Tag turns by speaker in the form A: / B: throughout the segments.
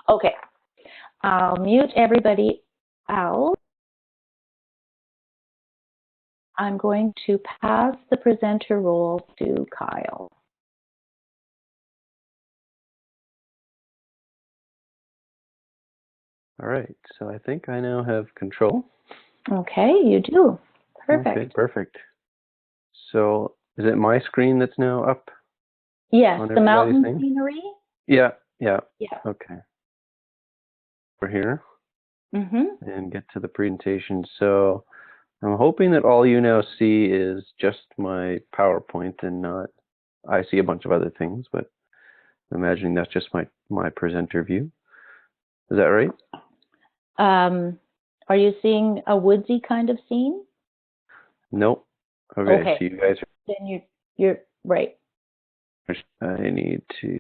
A: Okay, I'll mute everybody out. I'm going to pass the presenter role to Kyle.
B: All right, so I think I now have control.
A: Okay, you do. Perfect.
B: Okay, perfect. So is it my screen that's now up?
A: Yes, the mountain scenery.
B: Yeah. Okay. We're here and get to the presentation. So I'm hoping that all you now see is just my PowerPoint and not, I see a bunch of other things, but I'm imagining that's just my presenter view. Is that right?
A: Are you seeing a woodsy kind of scene?
B: Nope. Okay. So you guys are...
A: Then you're right.
B: I need to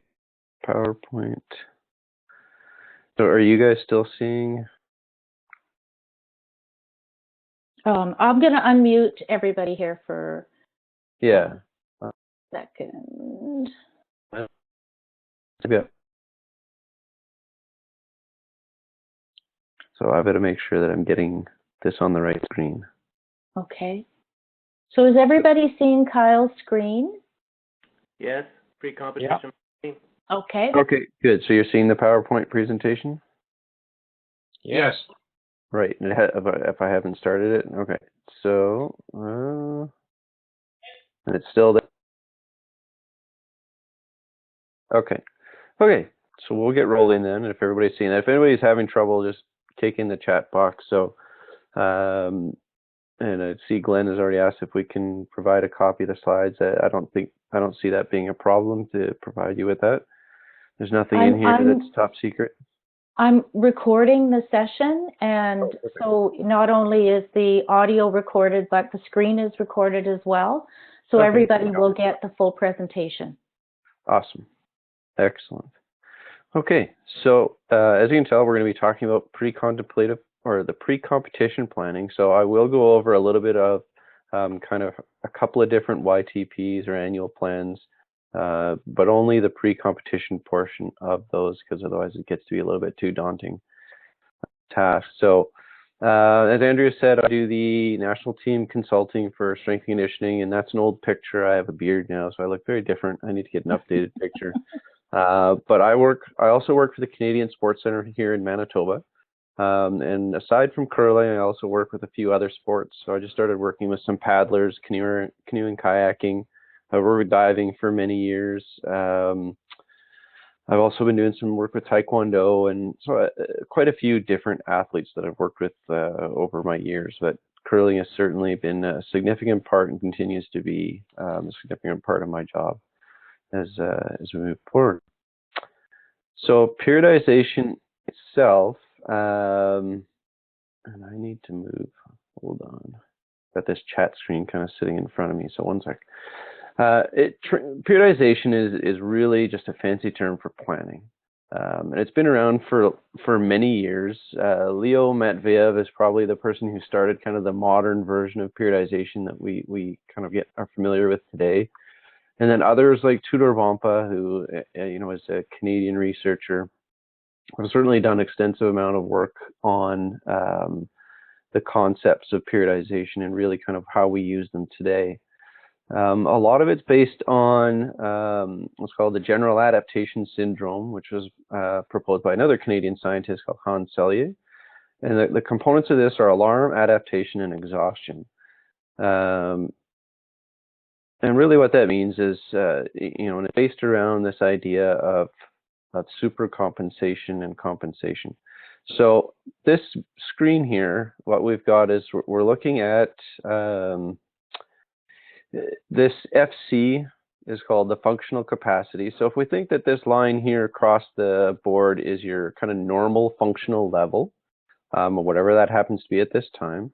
B: PowerPoint. So are you guys still seeing?
A: I'm going to unmute everybody here for a second.
B: Yeah. So I've got to make sure that I'm getting this on the right screen.
A: Okay. So is everybody seeing Kyle's screen?
C: Yes, Precompetition.
A: Yeah. Okay.
B: Okay, good. So you're seeing the PowerPoint presentation?
D: Yes.
B: Right. If I haven't started it, okay. So, and it's still there. Okay. Okay. So we'll get rolling then. If everybody's seeing that, if anybody's having trouble, just kick in the chat box. So, and I see Glenn has already asked if we can provide a copy of the slides. I don't see that being a problem to provide you with that. There's nothing in here that's top secret.
A: I'm recording the session, and so not only is the audio recorded, but the screen is recorded as well. So everybody will get the full presentation.
B: Awesome. Excellent. Okay, so as you can tell, we're going to be talking about pre-contemplative or the pre-competition planning. So I will go over a little bit of kind of a couple of different YTPs or annual plans, but only the pre-competition portion of those, because otherwise it gets to be a little bit too daunting task. So as Andrea said, I do the national team consulting for strength and conditioning, and that's an old picture. I have a beard now, so I look very different. I need to get an updated picture. But I also work for the Canadian Sport Centre here in Manitoba. And aside from curling, I also work with a few other sports. So I just started working with some paddlers, canoeing, kayaking. I've worked with diving for many years. I've also been doing some work with Taekwondo, and so quite a few different athletes that I've worked with over my years. But curling has certainly been a significant part and continues to be a significant part of my job as we move forward. So periodization itself, and I need to move, hold on. Got this chat screen kind of sitting in front of me, so one sec. Periodization is really just a fancy term for planning. And it's been around for many years. Leo Matveyev is probably the person who started kind of the modern version of periodization that we kind of are familiar with today. And then others like Tudor Vampa, who is a Canadian researcher, have certainly done extensive amount of work on the concepts of periodization and really kind of how we use them today. A lot of it's based on what's called the general adaptation syndrome, which was proposed by another Canadian scientist called Hans Selye. And the components of this are alarm, adaptation, and exhaustion. And really what that means is, and it's based around this idea of supercompensation and compensation. So this screen here, what we've got is we're looking at this FC is called the functional capacity. So if we think that this line here across the board is your kind of normal functional level, or whatever that happens to be at this time,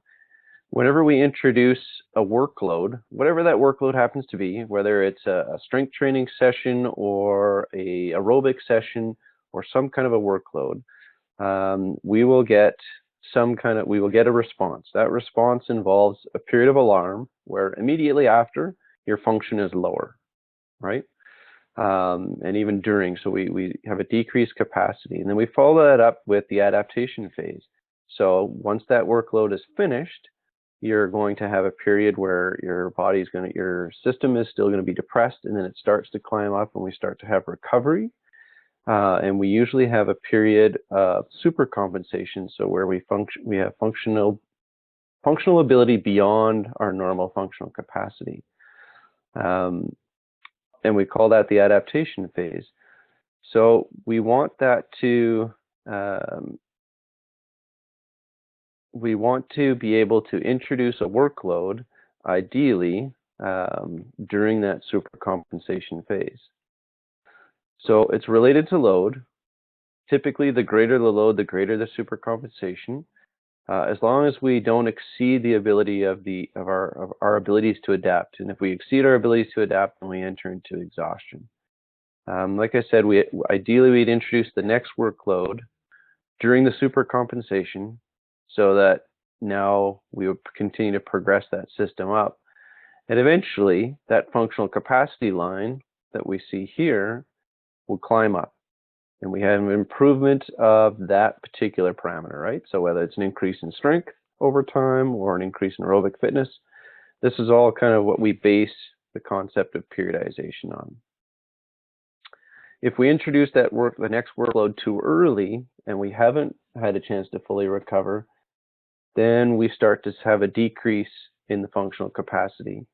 B: whenever we introduce a workload, whatever that workload happens to be, whether it's a strength training session or a aerobic session or some kind of a workload, we will get a response. That response involves a period of alarm where immediately after your function is lower, right? and even during. So we have a decreased capacity. And then we follow that up with the adaptation phase. So once that workload is finished, you're going to have a period where your system is still going to be depressed, and then it starts to climb up and we start to have recovery. And we usually have a period of supercompensation, so where we have functional ability beyond our normal functional capacity. And we call that the adaptation phase. So we want that to be able to introduce a workload, ideally, during that supercompensation phase. So it's related to load. Typically, the greater the load, the greater the supercompensation. As long as we don't exceed the ability of our abilities to adapt, and if we exceed our abilities to adapt, then we enter into exhaustion. Like I said, ideally we'd introduce the next workload during the supercompensation, so that now we would continue to progress that system up, and eventually that functional capacity line that we see here will climb up. And we have an improvement of that particular parameter, right? So whether it's an increase in strength over time or an increase in aerobic fitness, this is all kind of what we base the concept of periodization on. If we introduce the next workload too early and we haven't had a chance to fully recover, then we start to have a decrease in the functional capacity.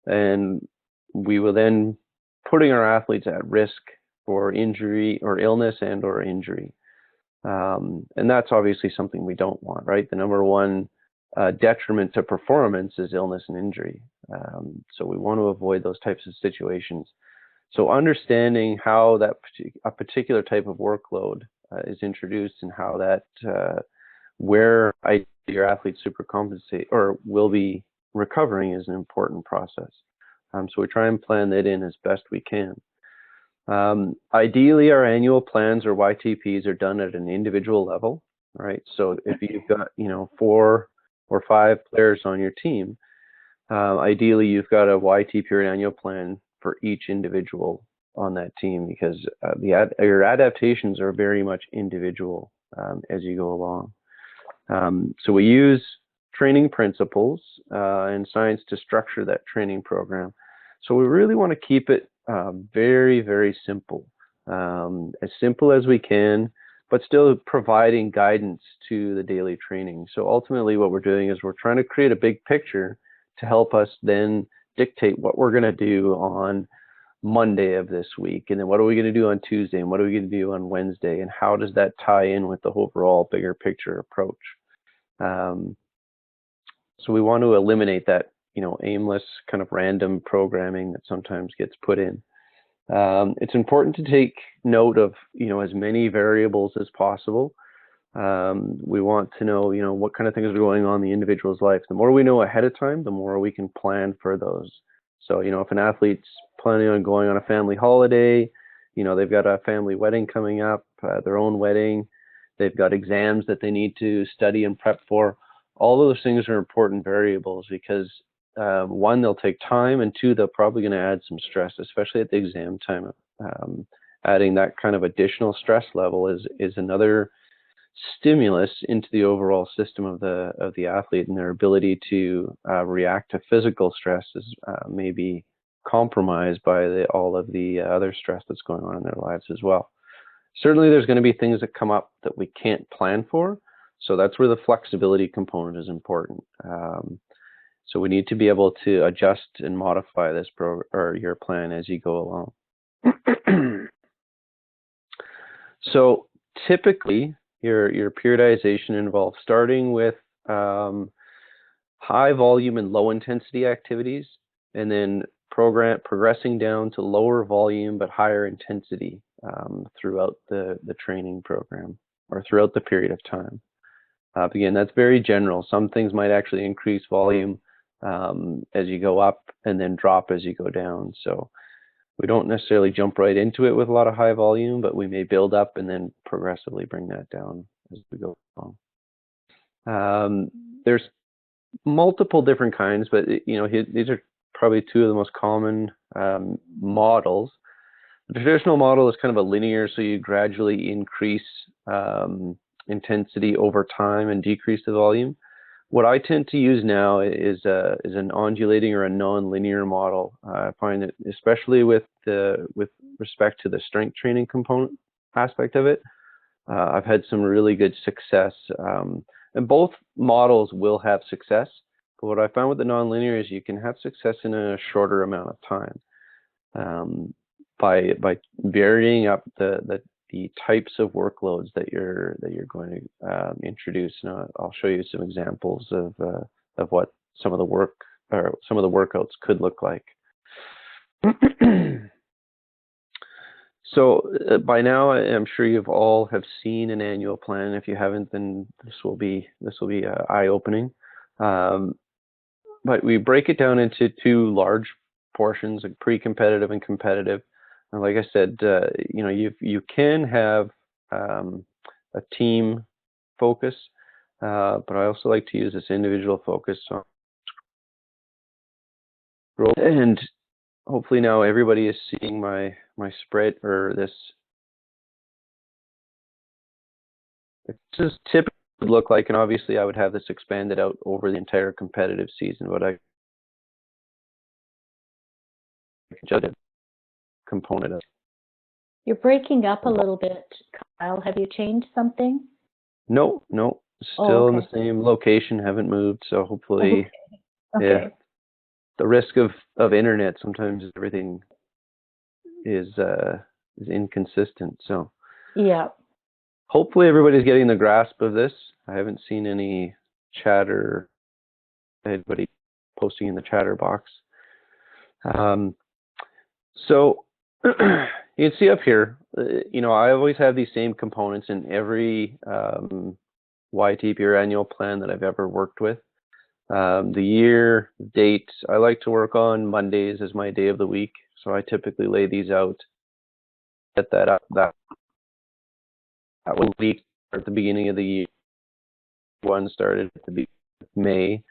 B: And we will then putting our athletes at risk for injury or illness and or injury. And that's obviously something we don't want, right? The number one detriment to performance is illness and injury. So we want to avoid those types of situations. So understanding how a particular type of workload is introduced and how that, where your athletes supercompensate or will be recovering is an important process. So we try and plan that in as best we can. Ideally, our annual plans or YTPs are done at an individual level, right? So if you've got 4 or 5 players on your team, ideally you've got a YTP or an annual plan for each individual on that team, because your adaptations are very much individual as you go along. So we use training principles and science to structure that training program. So we really want to keep it very, very simple, as simple as we can, but still providing guidance to the daily training. So ultimately what we're doing is we're trying to create a big picture to help us then dictate what we're going to do on Monday of this week, and then what are we going to do on Tuesday, and what are we going to do on Wednesday, and how does that tie in with the overall bigger picture approach. So we want to eliminate that aimless kind of random programming that sometimes gets put in. It's important to take note of as many variables as possible. We want to know what kind of things are going on in the individual's life. The more we know ahead of time, the more we can plan for those. So if an athlete's planning on going on a family holiday, they've got a family wedding coming up, their own wedding, they've got exams that they need to study and prep for. All of those things are important variables because 1, they'll take time, and 2, they're probably going to add some stress, especially at the exam time. Adding that kind of additional stress level is another stimulus into the overall system of the athlete, and their ability to react to physical stress is maybe compromised by all of the other stress that's going on in their lives as well. Certainly, there's going to be things that come up that we can't plan for, so that's where the flexibility component is important. So we need to be able to adjust and modify this your plan as you go along. So typically, your periodization involves starting with high volume and low intensity activities, and then progressing down to lower volume but higher intensity throughout the training program or throughout the period of time. Again, that's very general. Some things might actually increase volume as you go up and then drop as you go down. So we don't necessarily jump right into it with a lot of high volume, but we may build up and then progressively bring that down as we go along. There's multiple different kinds, but these are probably 2 of the most common models. The traditional model is kind of a linear, so you gradually increase intensity over time and decrease the volume. What I tend to use now is an undulating or a non-linear model. I find that, especially with respect to the strength training component aspect of it, I've had some really good success. And both models will have success, but what I found with the non-linear is you can have success in a shorter amount of time by varying up the types of workloads that you're going to introduce. And I'll show you some examples of what some of the workouts could look like. So by now, I'm sure you've all have seen an annual plan. If you haven't, then this will be eye-opening. But we break it down into two large portions, like pre-competitive and competitive. And like I said, you can have a team focus, but I also like to use this individual focus on growth. And hopefully now everybody is seeing my spread, or this. This is typically would look like, and obviously I would have this expanded out over the entire competitive season, but I judge a component of.
A: You're breaking up a little bit, Kyle. Have you changed something?
B: No, still in the same location, haven't moved, so hopefully, yeah. The risk of internet, sometimes everything is inconsistent, so.
A: Yeah.
B: Hopefully everybody's getting the grasp of this. I haven't seen any chatter, anybody posting in the chatter box. So you can see up here, I always have these same components in every YTP or annual plan that I've ever worked with. The year, date, I like to work on Mondays as my day of the week. So I typically lay these out, set that up, that week at the beginning of the year. One started at the beginning of May.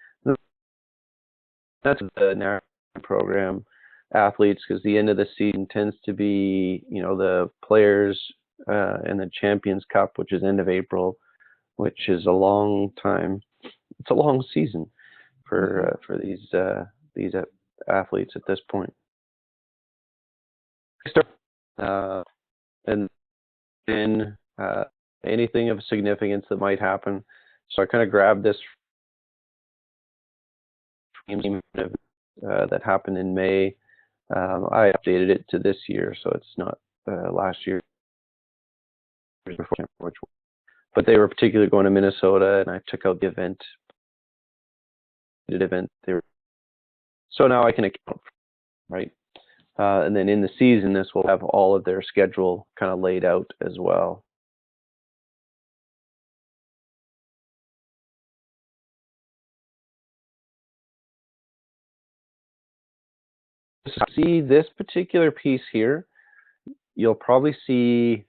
B: That's the narrative program athletes, because the end of the season tends to be, the players and the Champions Cup, which is end of April, which is a long time. It's a long season for these athletes at this point. And then anything of significance that might happen. So I kind of grabbed this that happened in May. I updated it to this year, so it's not last year, but they were particularly going to Minnesota, and I took out the event. So now I can account, right? And then in the season, this will have all of their schedule kind of laid out as well. See this particular piece here, you'll probably see,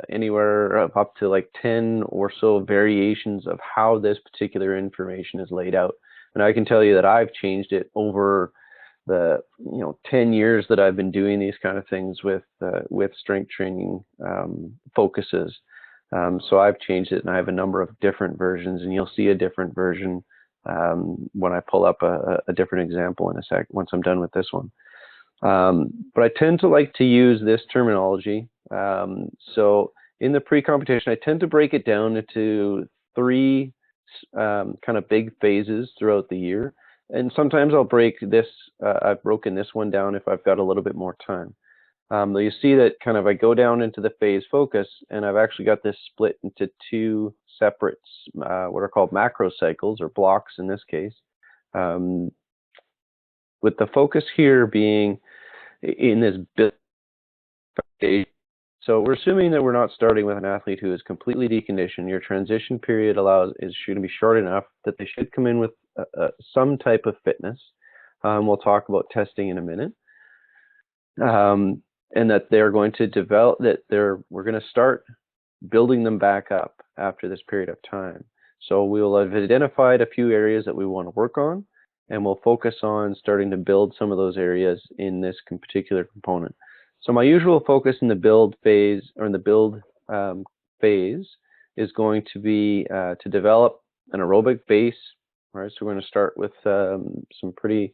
B: anywhere up to like 10 or so variations of how this particular information is laid out. And I can tell you that I've changed it over the 10 years that I've been doing these kind of things with strength training focuses. So I've changed it, and I have a number of different versions, and you'll see a different version when I pull up a different example in a sec, once I'm done with this one. But I tend to like to use this terminology. So in the pre-competition, I tend to break it down into three kind of big phases throughout the year. And sometimes I'll break this, I've broken this one down if I've got a little bit more time. You see that kind of I go down into the phase focus, and I've actually got this split into two separate, what are called macro cycles, or blocks in this case. With the focus here being in this build phase. So we're assuming that we're not starting with an athlete who is completely deconditioned. Your transition period should be short enough that they should come in with some type of fitness. We'll talk about testing in a minute. And that they're going to develop, we're going to start building them back up after this period of time. So we'll have identified a few areas that we want to work on, and we'll focus on starting to build some of those areas in this particular component. So my usual focus in the build phase, or in the build phase, is going to be to develop an aerobic base. All right, so we're going to start with some pretty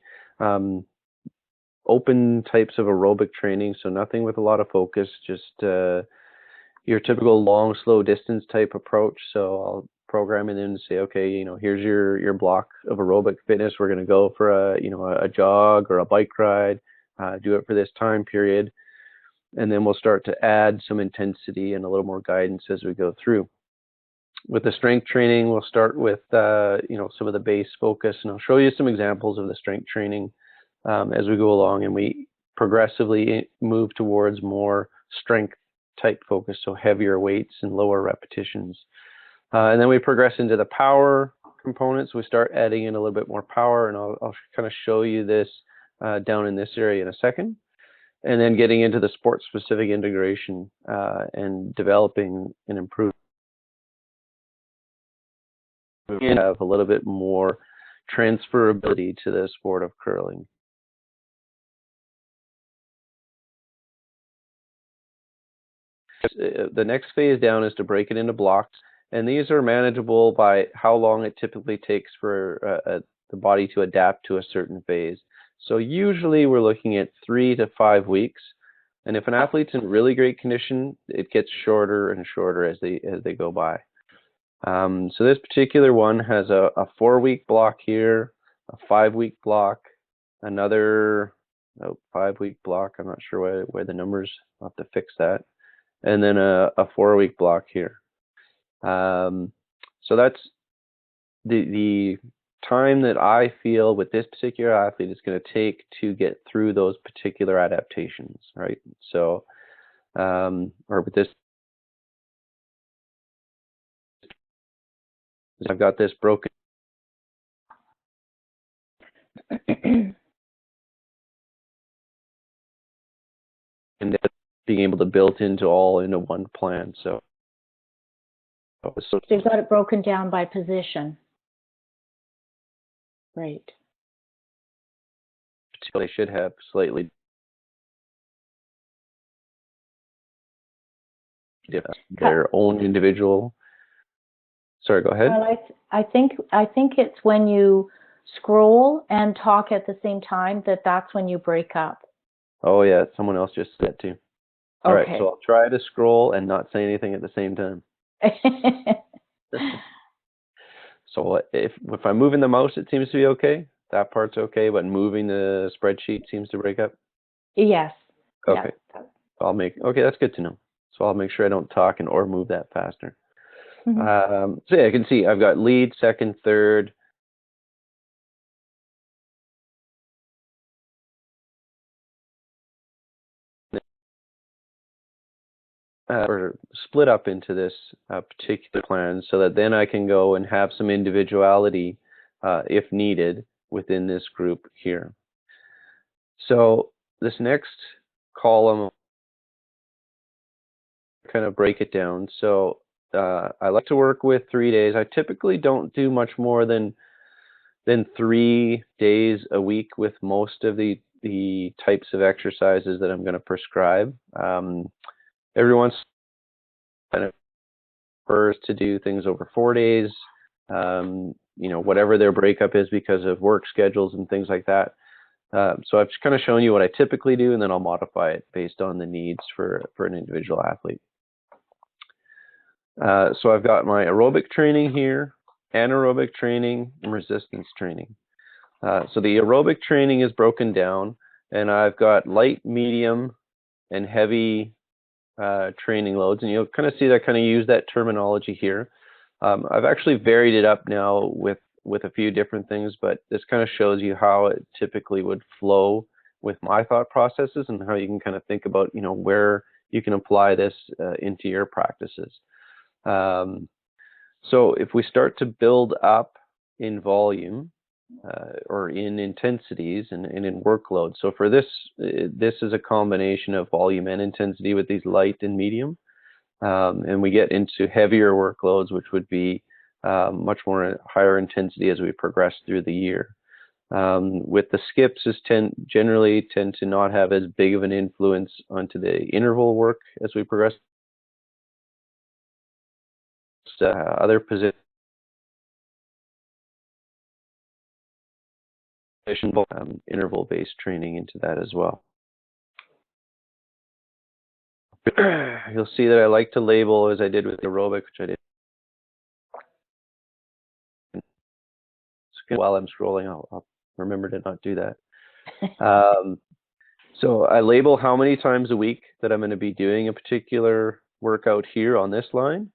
B: open types of aerobic training, so nothing with a lot of focus, just your typical long, slow distance type approach. So I'll program it in and say, okay, you know, here's your block of aerobic fitness. We're going to go for a jog or a bike ride, do it for this time period. And then we'll start to add some intensity and a little more guidance as we go through. With the strength training, we'll start with some of the base focus, and I'll show you some examples of the strength training as we go along, and we progressively move towards more strength type focus, so heavier weights and lower repetitions. And then we progress into the power components. We start adding in a little bit more power, and I'll kind of show you this down in this area in a second. And then getting into the sport-specific integration and developing and improving. We have a little bit more transferability to the sport of curling. The next phase down is to break it into blocks, and these are manageable by how long it typically takes for the body to adapt to a certain phase. So usually we're looking at 3 to 5 weeks, and if an athlete's in really great condition, it gets shorter and shorter as they go by. So this particular one has a 4-week block here, a 5-week block, another 5-week block. I'm not sure where the numbers, I'll have to fix that, and then a 4-week block here. So that's the time that I feel with this particular athlete is going to take to get through those particular adaptations, right? So, or with this, I've got this broken and being able to build into one plan. So
A: you've got it broken down by position. Great.
B: They should have slightly their own individual. Sorry, go ahead.
A: Well, I think it's when you scroll and talk at the same time that's when you break up.
B: Oh yeah, someone else just said too. All
A: Okay.
B: right, so I'll try to scroll and not say anything at the same time. So if I'm moving the mouse, it seems to be okay. That part's okay, but moving the spreadsheet seems to break up.
A: Yes.
B: Okay.
A: Yeah.
B: Okay, that's good to know. So I'll make sure I don't talk or move that faster.
A: Mm-hmm.
B: So yeah, I can see I've got lead, second, third. Or split up into this particular plan so that then I can go and have some individuality if needed within this group here. So this next column, kind of break it down. So I like to work with 3 days. I typically don't do much more than 3 days a week with most of the types of exercises that I'm going to prescribe. Everyone's kind of prefers to do things over 4 days, whatever their breakup is because of work schedules and things like that. So I've just kind of shown you what I typically do, and then I'll modify it based on the needs for an individual athlete. So I've got my aerobic training here, anaerobic training, and resistance training. So the aerobic training is broken down, and I've got light, medium, and heavy training loads, and you'll kind of see that I kind of use that terminology here. I've actually varied it up now with a few different things, but this kind of shows you how it typically would flow with my thought processes and how you can kind of think about, where you can apply this into your practices. So if we start to build up in volume or in intensities and in workload. So for this is a combination of volume and intensity with these light and medium. And we get into heavier workloads, which would be much more higher intensity as we progress through the year. With the skips, generally tend to not have as big of an influence onto the interval work as we progress. Other positions, interval-based training into that as well. You'll see that I like to label, as I did with aerobic, which I did. While I'm scrolling, I'll remember to not do that. So I label how many times a week that I'm going to be doing a particular workout here on this line.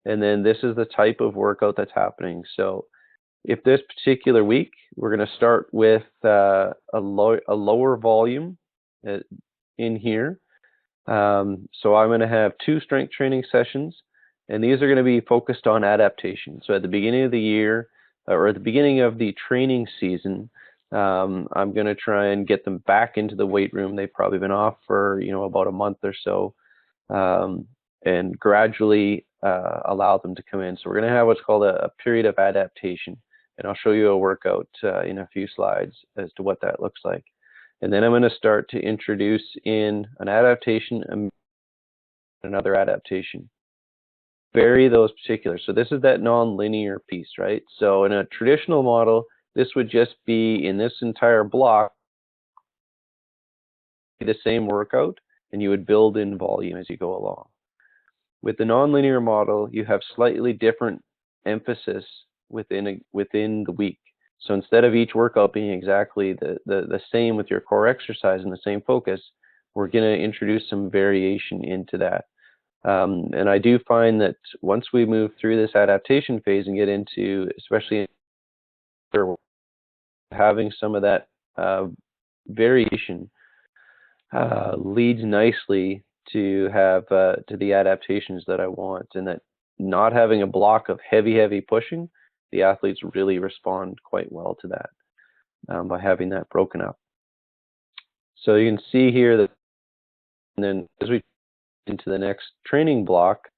B: And then this is the type of workout that's happening. So if this particular week, we're going to start with a lower volume in here. So I'm going to have 2 strength training sessions, and these are going to be focused on adaptation. So at the beginning of the year, or at the beginning of the training season, I'm going to try and get them back into the weight room. They've probably been off for about a month or so, and gradually allow them to come in. So we're going to have what's called a period of adaptation, and I'll show you a workout in a few slides as to what that looks like. And then I'm going to start to introduce in an adaptation and another adaptation. Vary those particulars. So this is that non-linear piece, right? So in a traditional model, this would just be in this entire block, the same workout, and you would build in volume as you go along. With the non-linear model, you have slightly different emphasis within the week. So instead of each workout being exactly the same with your core exercise and the same focus, we're going to introduce some variation into that. And I do find that once we move through this adaptation phase and get into, especially having some of that variation leads nicely to have to the adaptations that I want, and that not having a block of heavy pushing, the athletes really respond quite well to that by having that broken up. So you can see here that, and then as we into the next training block,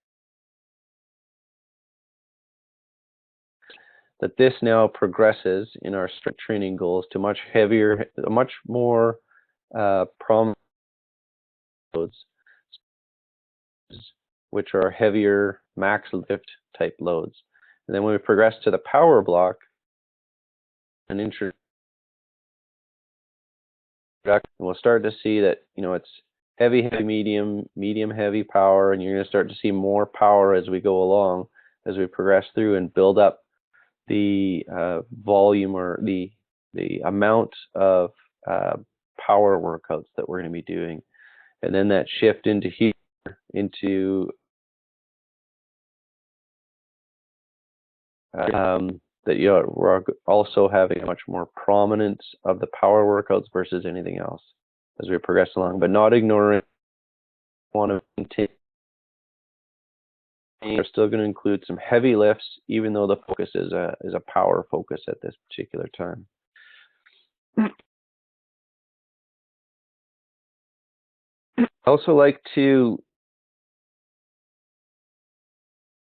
B: that this now progresses in our strength training goals to much heavier, much more prominent loads, which are heavier max lift type loads. And then when we progress to the power block, we'll start to see that it's heavy, medium, heavy power, and you're going to start to see more power as we go along, as we progress through and build up the volume or the amount of power workouts that we're going to be doing. And then that shift into here, into that we're also having a much more prominence of the power workouts versus anything else as we progress along, but not ignoring. Want to continue. We're still going to include some heavy lifts, even though the focus is a power focus at this particular time. I also like to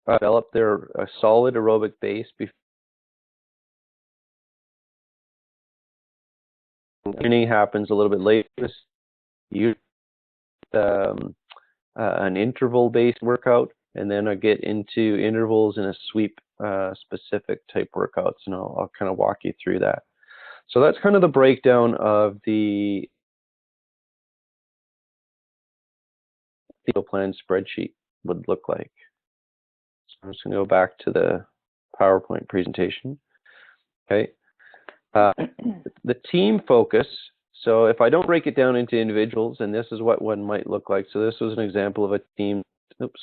B: develop a solid aerobic base before training happens a little bit later. You an interval-based workout, and then I get into intervals and a sweep specific type workouts, and I'll kind of walk you through that. So that's kind of the breakdown of the plan spreadsheet would look like. So I'm just going to go back to the PowerPoint presentation. Okay. The team focus. So if I don't break it down into individuals, and this is what one might look like. So this was an example of a team. Oops.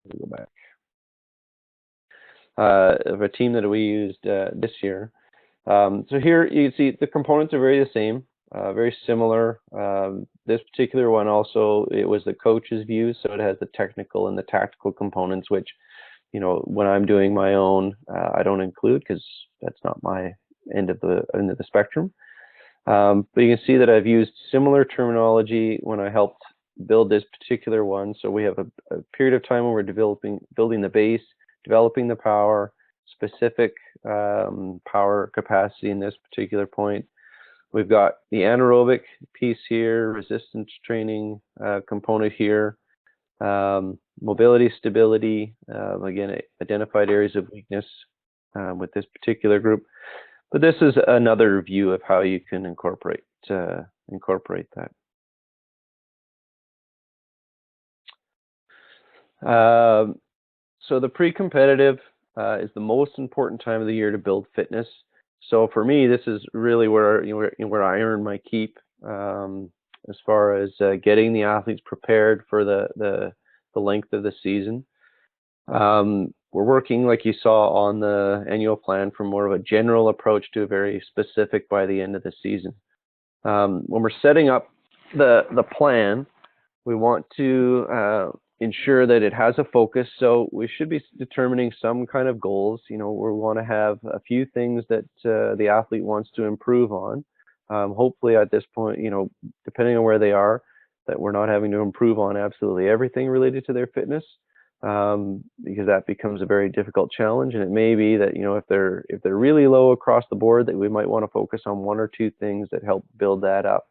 B: Let me go back. Of a team that we used this year. So here you can see the components are very the same, very similar. This particular one also, it was the coach's view, so it has the technical and the tactical components, which, when I'm doing my own, I don't include because that's not my end of the spectrum. But you can see that I've used similar terminology when I helped build this particular one. So we have a period of time when we're building the base, developing the power, specific power capacity in this particular point. We've got the anaerobic piece here, resistance training component here, mobility, stability, again, identified areas of weakness with this particular group. But this is another view of how you can incorporate that. So the pre-competitive is the most important time of the year to build fitness. So for me, this is really where I earn my keep as far as getting the athletes prepared for the length of the season. We're working, like you saw on the annual plan, from more of a general approach to a very specific by the end of the season. When we're setting up the plan, we want to ensure that it has a focus. So we should be determining some kind of goals. We want to have a few things that the athlete wants to improve on. Hopefully at this point, depending on where they are, that we're not having to improve on absolutely everything related to their fitness, because that becomes a very difficult challenge. And it may be that, if they're really low across the board, that we might want to focus on one or two things that help build that up.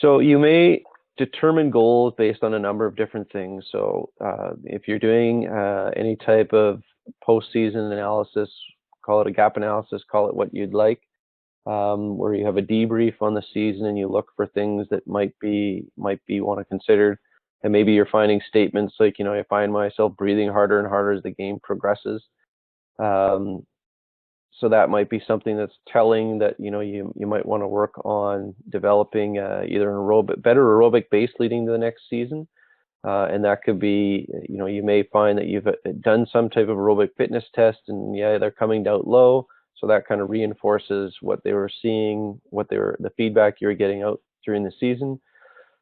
B: So you may determine goals based on a number of different things. So if you're doing any type of postseason analysis, call it a gap analysis, call it what you'd like, where you have a debrief on the season and you look for things that might be want to consider. And maybe you're finding statements like, I find myself breathing harder and harder as the game progresses. So that might be something that's telling that you might want to work on developing either better aerobic base leading to the next season, and that could be you may find that you've done some type of aerobic fitness test and they're coming out low, so that kind of reinforces what they were seeing, the feedback you were getting out during the season.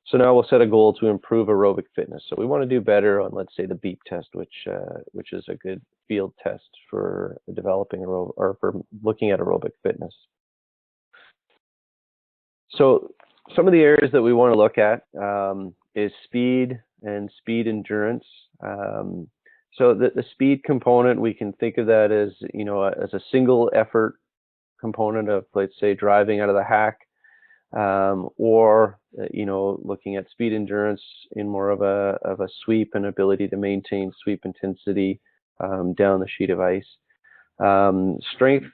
B: So now we'll set a goal to improve aerobic fitness. So we want to do better on, let's say, the BEEP test, which is a good field test for developing or for looking at aerobic fitness. So some of the areas that we want to look at is speed and speed endurance. So the speed component, we can think of that as as a single effort component of, let's say, driving out of the hack. Or looking at speed endurance in more of a sweep and ability to maintain sweep intensity down the sheet of ice. Strength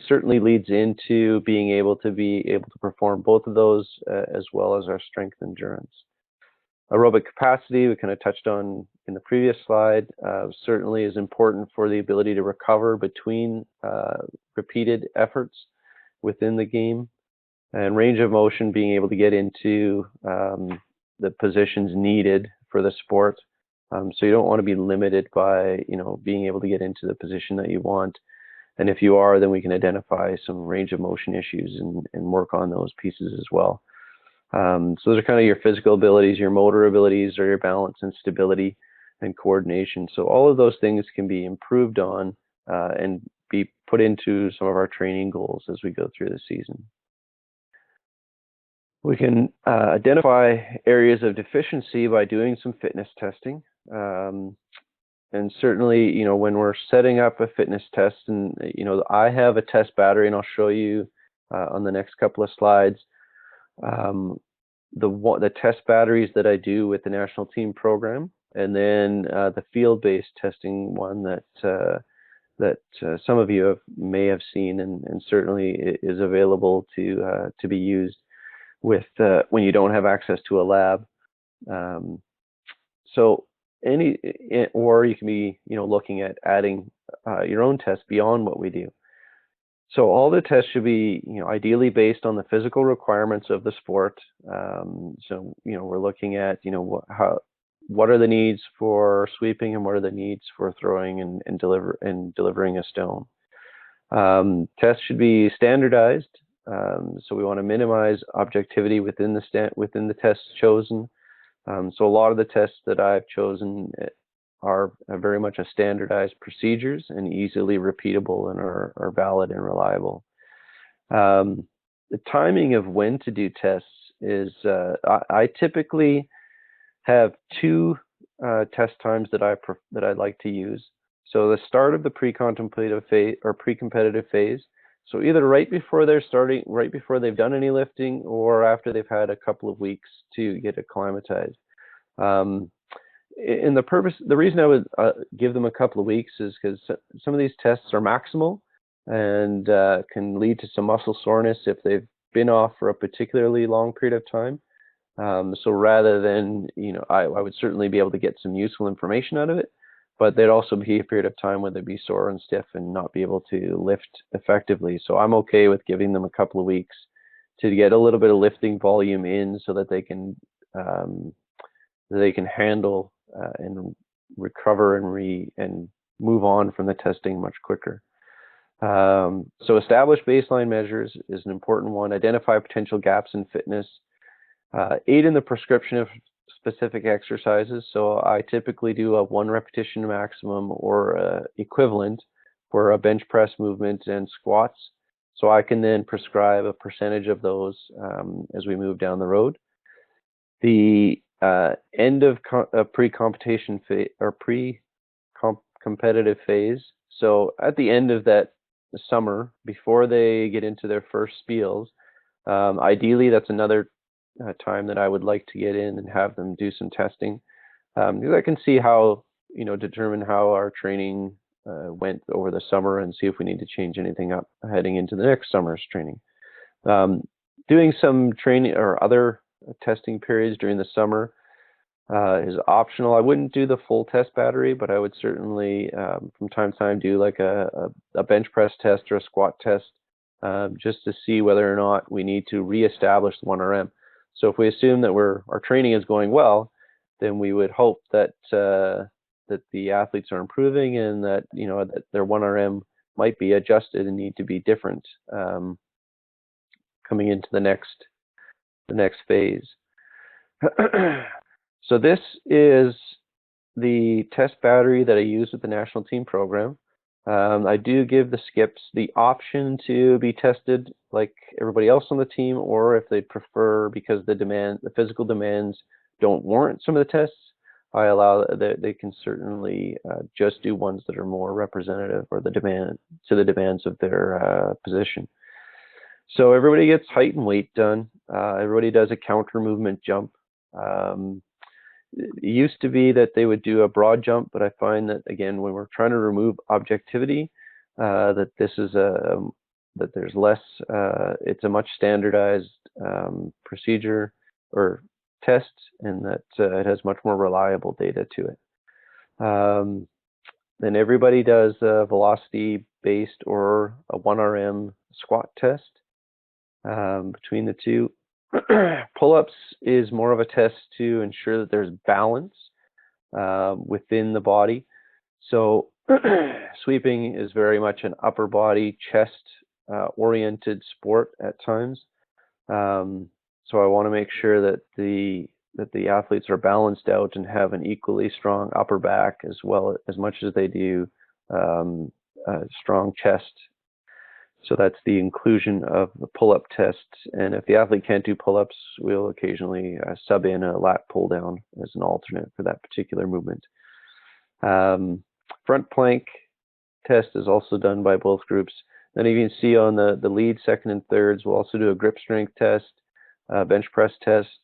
B: certainly leads into being able to perform both of those as well as our strength endurance. Aerobic capacity, we kind of touched on in the previous slide, certainly is important for the ability to recover between repeated efforts within the game. And range of motion, being able to get into the positions needed for the sport. So you don't want to be limited by, being able to get into the position that you want. And if you are, then we can identify some range of motion issues and work on those pieces as well. So those are kind of your physical abilities, your motor abilities, or your balance and stability and coordination. So all of those things can be improved on and be put into some of our training goals as we go through the season. We can identify areas of deficiency by doing some fitness testing. And certainly, when we're setting up a fitness test, and, I have a test battery, and I'll show you on the next couple of slides, the test batteries that I do with the national team program, and then the field-based testing one that some of you may have seen and certainly is available to be used with when you don't have access to a lab. So or you can be looking at adding your own tests beyond what we do. So all the tests should be ideally based on the physical requirements of the sport. So we're looking at what are the needs for sweeping and what are the needs for throwing and delivering a stone. Tests should be standardized. So we want to minimize objectivity within the tests chosen. So a lot of the tests that I've chosen are very much a standardized procedures and easily repeatable and are valid and reliable. The timing of when to do tests is I typically have two test times that I like to use. So the start of the pre-contemplative phase or pre-competitive phase. So either right before they're starting, right before they've done any lifting, or after they've had a couple of weeks to get acclimatized. The reason I would give them a couple of weeks is because some of these tests are maximal and can lead to some muscle soreness if they've been off for a particularly long period of time. So rather than, I would certainly be able to get some useful information out of it, but there'd also be a period of time where they'd be sore and stiff and not be able to lift effectively. So I'm okay with giving them a couple of weeks to get a little bit of lifting volume in so that they can handle and recover and move on from the testing much quicker. So establish baseline measures is an important one. Identify potential gaps in fitness. Aid in the prescription of specific exercises. So I typically do a 1 repetition maximum or equivalent for a bench press movement and squats. So I can then prescribe a percentage of those as we move down the road. The end of pre-competition phase or pre-competitive phase. So at the end of that summer, before they get into their first spiels, ideally that's another time that I would like to get in and have them do some testing, because I can see how, determine how our training went over the summer and see if we need to change anything up heading into the next summer's training. Doing some training or other testing periods during the summer is optional. I wouldn't do the full test battery, but I would certainly from time to time do like a bench press test or a squat test just to see whether or not we need to reestablish the 1RM. So if we assume that our training is going well, then we would hope that that the athletes are improving and that that their 1RM might be adjusted and need to be different coming into the next phase. So this is the test battery that I use with the national team program. I do give the skips the option to be tested like everybody else on the team, or if they prefer, because the physical demands don't warrant some of the tests, I allow that they can certainly just do ones that are more representative or the demands of their position. So everybody gets height and weight done. Everybody does a counter movement jump. It used to be that they would do a broad jump, but I find that again, when we're trying to remove objectivity, that this is that there's less. It's a much standardized procedure or test, and that it has much more reliable data to it. Then everybody does a velocity-based or a 1RM squat test. Between the two, pull-ups is more of a test to ensure that there's balance within the body. So sweeping is very much an upper body, chest oriented sport at times. So I want to make sure that the athletes are balanced out and have an equally strong upper back as much as they do strong chest. So that's the inclusion of the pull-up test. And if the athlete can't do pull-ups, we'll occasionally sub in a lat pull-down as an alternate for that particular movement. Front plank test is also done by both groups. Then you can see on the lead, second, and thirds, we'll also do a grip strength test, bench press test,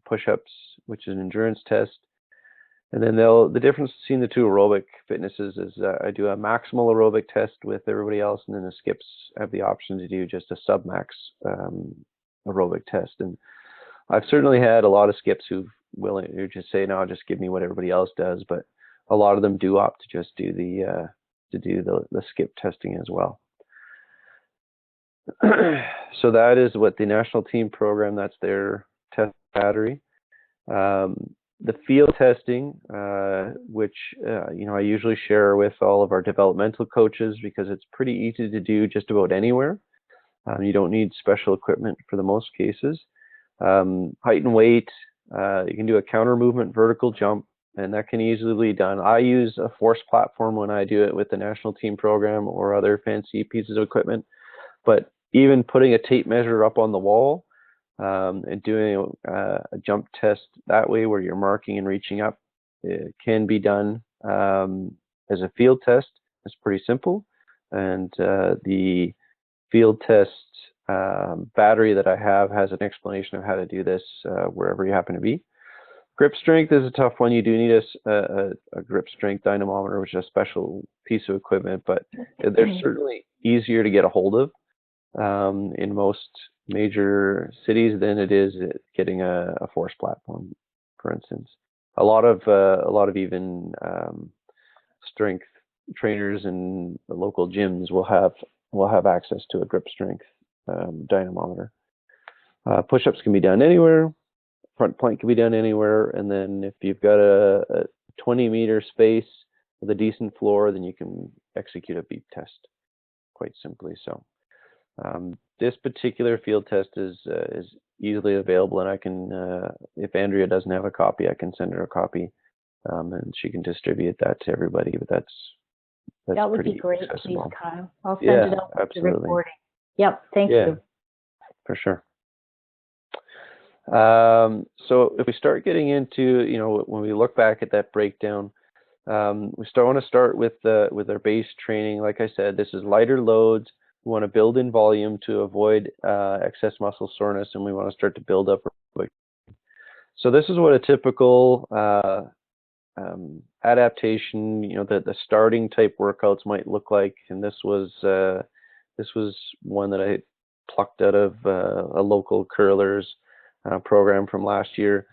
B: push-ups, which is an endurance test. And then the difference between the two aerobic fitnesses is I do a maximal aerobic test with everybody else, and then the skips have the option to do just a sub-max aerobic test. And I've certainly had a lot of skips who just say, no, just give me what everybody else does. But a lot of them do opt to just do the skip testing as well. So that is what the national team program, that's their test battery. The field testing, which I usually share with all of our developmental coaches because it's pretty easy to do just about anywhere. You don't need special equipment for the most cases. Height and weight, you can do a counter movement vertical jump, and that can easily be done. I use a force platform when I do it with the national team program or other fancy pieces of equipment. But even putting a tape measure up on the wall and doing a jump test that way where you're marking and reaching up it can be done as a field test. It's pretty simple, and the field test battery that I have has an explanation of how to do this wherever you happen to be. Grip strength is a tough one. You do need a grip strength dynamometer, which is a special piece of equipment, but they're certainly easier to get a hold of in most major cities than it is getting a force platform, for instance. A lot of even strength trainers and the local gyms will have access to a grip strength dynamometer. Push-ups can be done anywhere. Front plank can be done anywhere, and then if you've got a 20-meter space with a decent floor, then you can execute a beep test quite simply. So this particular field test is easily available, and I can, if Andrea doesn't have a copy, I can send her a copy, and she can distribute that to everybody. But that's
A: that would be great,
B: accessible.
A: please, Kyle. I'll send it out with the recording. Yep, thank you.
B: For sure. So if we start getting into, when we look back at that breakdown, we want to start with our base training. Like I said, this is lighter loads. We want to build in volume to avoid excess muscle soreness, and we want to start to build up. So this is what a typical adaptation, the starting type workouts might look like. And this was one that I plucked out of a local curler's program from last year.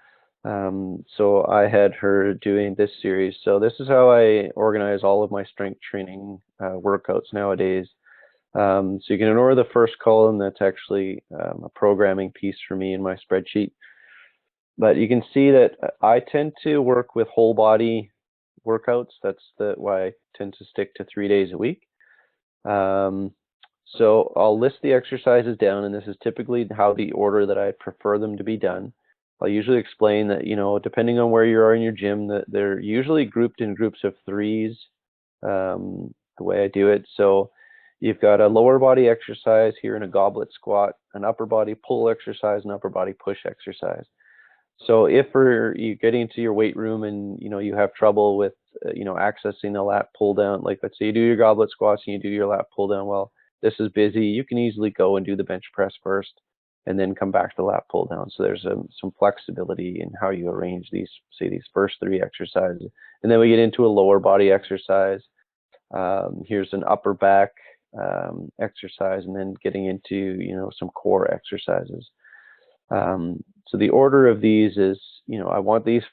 B: So I had her doing this series. So this is how I organize all of my strength training workouts nowadays. So you can ignore the first column. That's actually a programming piece for me in my spreadsheet. But you can see that I tend to work with whole body workouts. That's why I tend to stick to 3 days a week. So I'll list the exercises down, and this is typically how the order that I prefer them to be done. I'll usually explain that, depending on where you are in your gym, that they're usually grouped in groups of threes, the way I do it. So you've got a lower body exercise here in a goblet squat, an upper body pull exercise, an upper body push exercise. So if you getting into your weight room and, you have trouble with, accessing the lat pull down, like let's say you do your goblet squats and you do your lat pull down, well, this is busy, you can easily go and do the bench press first and then come back to the lat pull down. So there's some flexibility in how you arrange these first three exercises. And then we get into a lower body exercise. Here's an upper back exercise, and then getting into, some core exercises. So the order of these is, I want these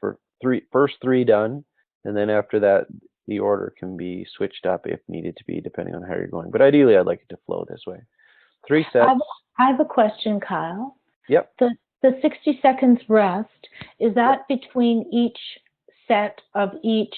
B: first three done, and then after that, the order can be switched up if needed to be, depending on how you're going. But ideally, I'd like it to flow this way. 3 sets.
A: I have a question, Kyle.
B: Yep.
A: The 60 seconds rest, is that between each set of each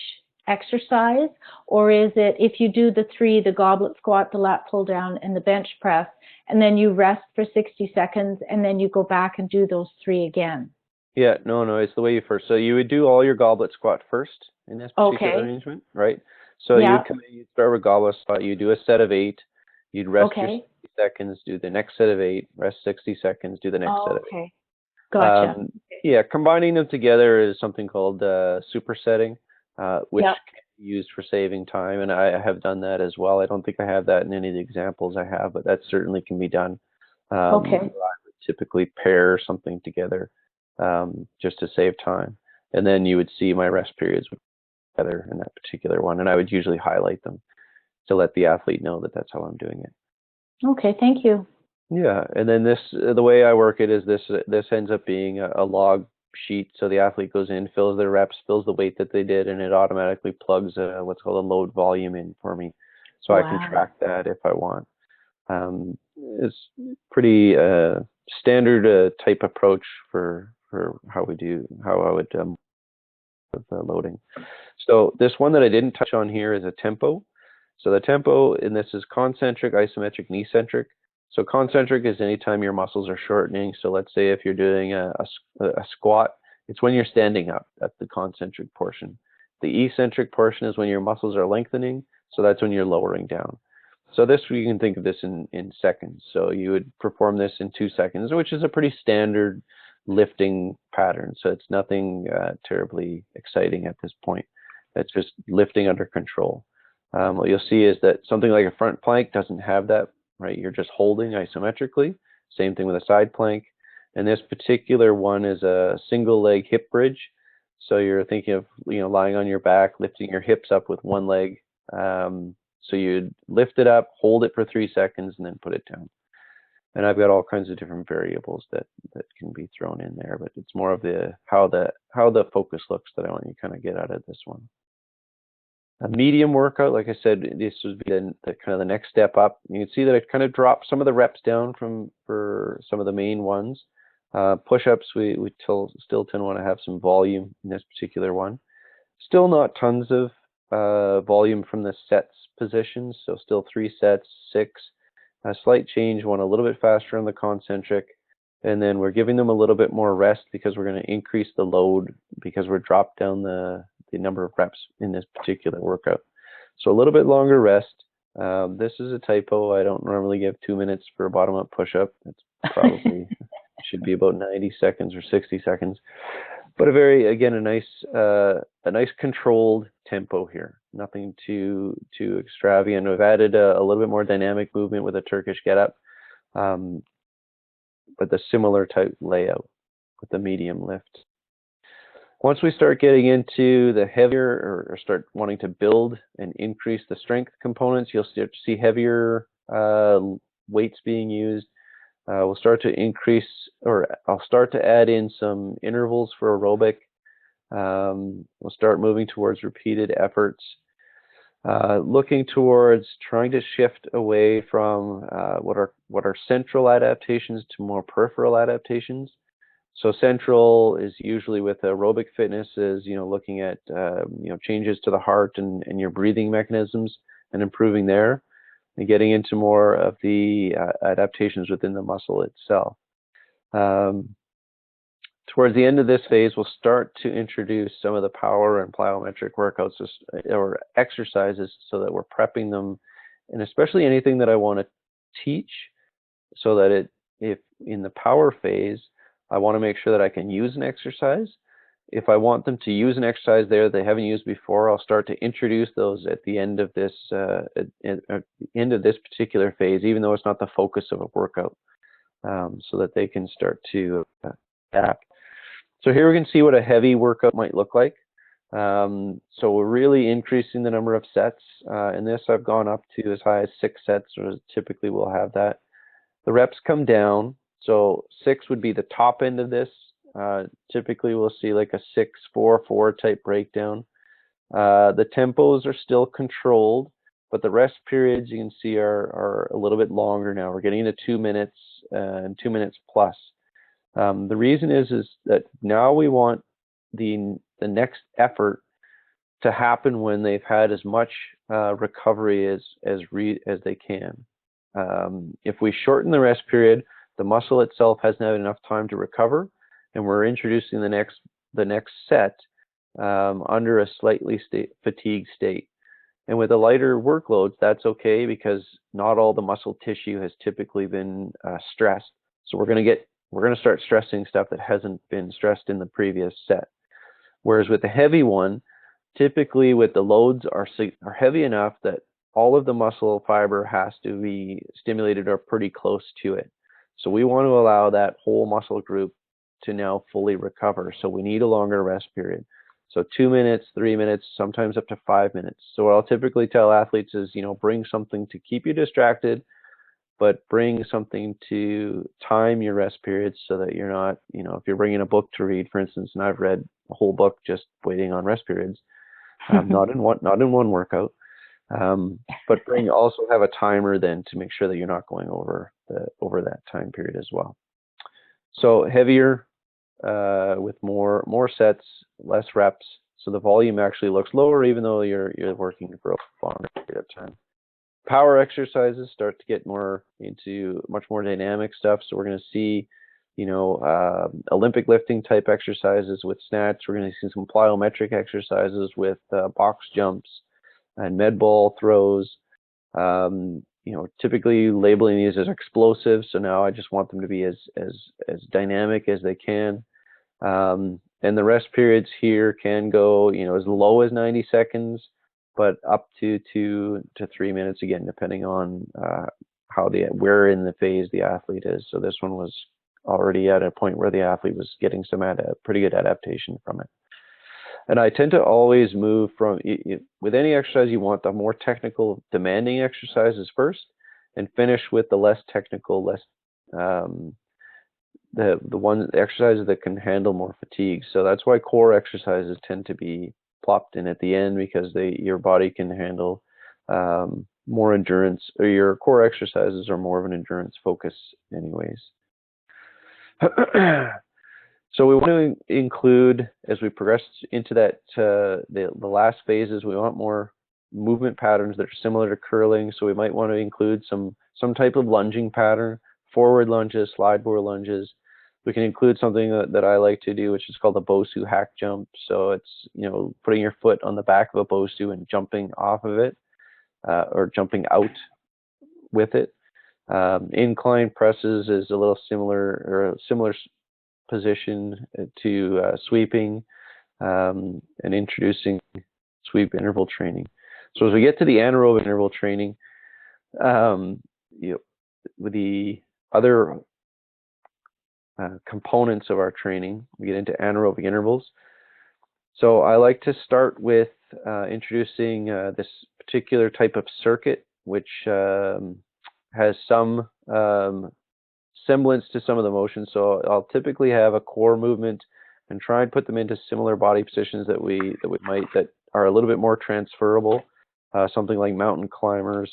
A: exercise, or is it if you do the 3, the goblet squat, the lat pull down, and the bench press, and then you rest for 60 seconds, and then you go back and do those 3 again?
B: Yeah, no, it's the way you first. So you would do all your goblet squat first in this particular arrangement, right? So you'd start with goblet squat, you do a set of 8, you'd rest your 60 seconds, do the next set of 8, rest 60 seconds, do the next set of 8.
A: Okay, gotcha.
B: Yeah, combining them together is something called supersetting, which can be used for saving time, and I have done that as well. I don't think I have that in any of the examples I have, but that certainly can be done. I would typically pair something together just to save time, and then you would see my rest periods together in that particular one, and I would usually highlight them to let the athlete know that that's how I'm doing it.
A: Okay, thank you.
B: Yeah, and then the way I work it is this ends up being a log sheet. So the athlete goes in, fills their reps, fills the weight that they did, and it automatically plugs what's called a load volume in for me, so I can track that if I want. It's pretty standard type approach for how I would with loading. So this one that I didn't touch on here is a tempo. So the tempo in this is concentric, isometric, and eccentric. So concentric is anytime your muscles are shortening. So let's say if you're doing a squat, it's when you're standing up. That's the concentric portion. The eccentric portion is when your muscles are lengthening. So that's when you're lowering down. So this, you can think of this in seconds. So you would perform this in 2 seconds, which is a pretty standard lifting pattern. So it's nothing terribly exciting at this point. It's just lifting under control. What you'll see is that something like a front plank doesn't have that, right? You're just holding isometrically. Same thing with a side plank. And this particular one is a single leg hip bridge. So you're thinking of, lying on your back, lifting your hips up with one leg. So you'd lift it up, hold it for 3 seconds, and then put it down. And I've got all kinds of different variables that can be thrown in there, but it's more of how the focus looks that I want you to kind of get out of this one. A medium workout, like I said, this would be kind of the next step up. You can see that I kind of dropped some of the reps down for some of the main ones. Push-ups, we still tend to want to have some volume in this particular one. Still not tons of volume from the sets positions, so still 3 sets, 6. A slight change, one a little bit faster on the concentric, and then we're giving them a little bit more rest because we're going to increase the load because we're dropped down the number of reps in this particular workout. So a little bit longer rest. This is a typo. I don't normally give 2 minutes for a bottom-up push-up. It's probably should be about 90 seconds or 60 seconds. But a nice controlled tempo here. Nothing too extravagant. We've added a little bit more dynamic movement with a Turkish get-up, but the similar type layout with the medium lift. Once we start getting into the heavier or start wanting to build and increase the strength components, you'll start to see heavier weights being used. We'll start to increase, or I'll start to add in some intervals for aerobic. We'll start moving towards repeated efforts, looking towards trying to shift away from what are central adaptations to more peripheral adaptations. So central is usually with aerobic fitness is, looking at, changes to the heart and your breathing mechanisms and improving there, and getting into more of the adaptations within the muscle itself. Towards the end of this phase, we'll start to introduce some of the power and plyometric workouts or exercises so that we're prepping them, and especially anything that I want to teach, so that if in the power phase, I want to make sure that I can use an exercise. If I want them to use an exercise there they haven't used before, I'll start to introduce those at the end of this particular phase, even though it's not the focus of a workout, so that they can start to adapt. So here we can see what a heavy workout might look like. So we're really increasing the number of sets. In this, I've gone up to as high as 6 sets, or typically we'll have that. The reps come down. So 6 would be the top end of this. Typically, we'll see like a 6-4-4 type breakdown. The tempos are still controlled, but the rest periods you can see are a little bit longer now. We're getting into 2 minutes and 2 minutes plus. The reason is that now we want the next effort to happen when they've had as much recovery as they can. If we shorten the rest period, the muscle itself hasn't had enough time to recover, and we're introducing the next set under a slightly fatigued state. And with the lighter workloads, that's okay because not all the muscle tissue has typically been stressed. So we're going to start stressing stuff that hasn't been stressed in the previous set. Whereas with the heavy one, typically with the loads are heavy enough that all of the muscle fiber has to be stimulated or pretty close to it. So we want to allow that whole muscle group to now fully recover. So we need a longer rest period. So 2 minutes, 3 minutes, sometimes up to 5 minutes. So what I'll typically tell athletes is, bring something to keep you distracted, but bring something to time your rest periods so that you're not, if you're bringing a book to read, for instance, and I've read a whole book just waiting on rest periods, not in one workout, but also have a timer then to make sure that you're not going over that time period as well. So heavier with more sets, less reps, so the volume actually looks lower even though you're working for a longer period of time. Power exercises start to get more into much more dynamic stuff. So we're going to see, Olympic lifting type exercises with snatch. We're going to see some plyometric exercises with box jumps and med ball throws. typically labeling these as explosive. So now I just want them to be as dynamic as they can. And the rest periods here can go, as low as 90 seconds, but up to 2 to 3 minutes, again, depending on where in the phase the athlete is. So this one was already at a point where the athlete was getting some pretty good adaptation from it. And I tend to always move from, with any exercise, you want the more technical, demanding exercises first, and finish with the less technical, the exercises that can handle more fatigue. So that's why core exercises tend to be plopped in at the end, because your body can handle more endurance, or your core exercises are more of an endurance focus anyways. So we want to include, as we progress into that, the last phases, we want more movement patterns that are similar to curling. So we might want to include some type of lunging pattern, forward lunges, slide board lunges. We can include something that I like to do, which is called the Bosu hack jump. So it's, putting your foot on the back of a Bosu and jumping off of it, or jumping out with it. Incline presses is a little similar, or a similar position to sweeping, and introducing sweep interval training. So as we get to the anaerobic interval training, with the other components of our training, we get into anaerobic intervals. So I like to start with introducing this particular type of circuit, which has some semblance to some of the motions. So I'll typically have a core movement and try and put them into similar body positions that are a little bit more transferable, something like mountain climbers,